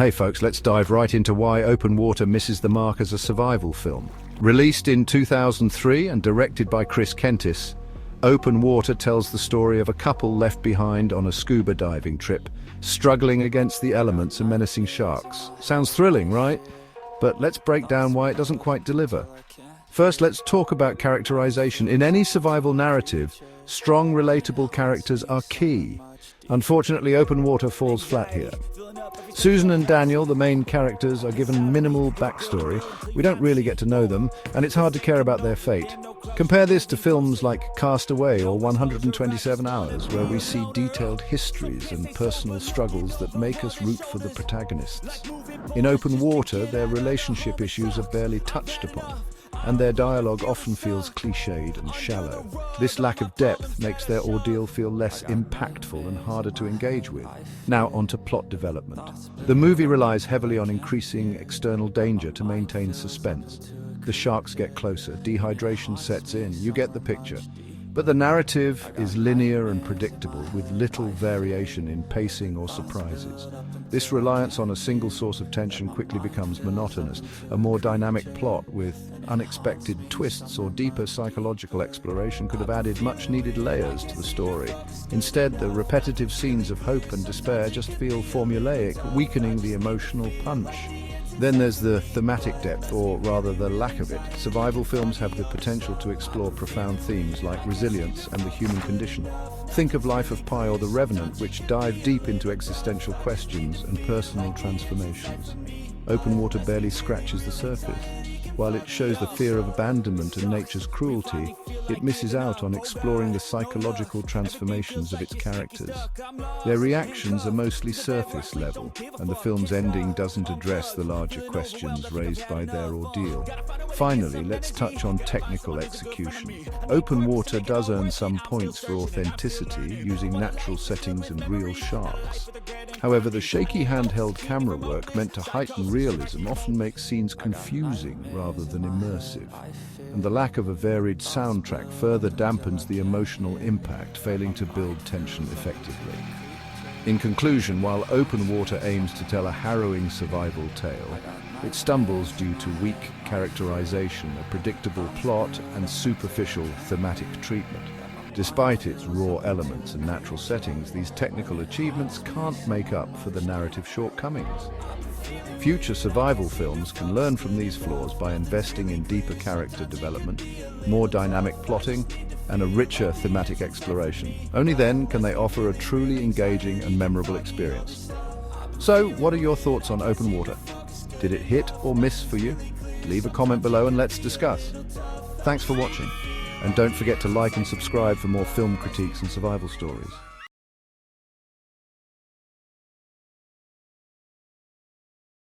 Hey folks, let's dive right into why Open Water misses the mark as a survival film. Released in 2003 and directed by Chris Kentis, Open Water tells the story of a couple left behind on a scuba diving trip, struggling against the elements and menacing sharks. Sounds thrilling, right? But let's break down why it doesn't quite deliver. First, let's talk about characterization. In any survival narrative, strong, relatable characters are key. Unfortunately, Open Water falls flat here. Susan and Daniel, the main characters, are given minimal backstory. We don't really get to know them, and it's hard to care about their fate. Compare this to films like Cast Away or 127 Hours, where we see detailed histories and personal struggles that make us root for the protagonists. In Open Water, their relationship issues are barely touched upon, and their dialogue often feels cliched and shallow. This lack of depth makes their ordeal feel less impactful and harder to engage with. Now onto plot development. The movie relies heavily on increasing external danger to maintain suspense. The sharks get closer, dehydration sets in, you get the picture. But the narrative is linear and predictable, with little variation in pacing or surprises. This reliance on a single source of tension quickly becomes monotonous. A more dynamic plot with unexpected twists or deeper psychological exploration could have added much-needed layers to the story. Instead, the repetitive scenes of hope and despair just feel formulaic, weakening the emotional punch. Then there's the thematic depth, or rather the lack of it. Survival films have the potential to explore profound themes like resilience and the human condition. Think of Life of Pi or The Revenant, which dive deep into existential questions and personal transformations. Open Water barely scratches the surface. While it shows the fear of abandonment and nature's cruelty, it misses out on exploring the psychological transformations of its characters. Their reactions are mostly surface level, and the film's ending doesn't address the larger questions raised by their ordeal. Finally, let's touch on technical execution. Open Water does earn some points for authenticity, using natural settings and real sharks. However, the shaky handheld camera work meant to heighten realism often makes scenes confusing rather than immersive. And the lack of a varied soundtrack further dampens the emotional impact, failing to build tension effectively. In conclusion, while Open Water aims to tell a harrowing survival tale, it stumbles due to weak characterization, a predictable plot, and superficial thematic treatment. Despite its raw elements and natural settings, these technical achievements can't make up for the narrative shortcomings. Future survival films can learn from these flaws by investing in deeper character development, more dynamic plotting, and a richer thematic exploration. Only then can they offer a truly engaging and memorable experience. So, what are your thoughts on Open Water? Did it hit or miss for you? Leave a comment below and let's discuss. Thanks for watching. And don't forget to like and subscribe for more film critiques and survival stories.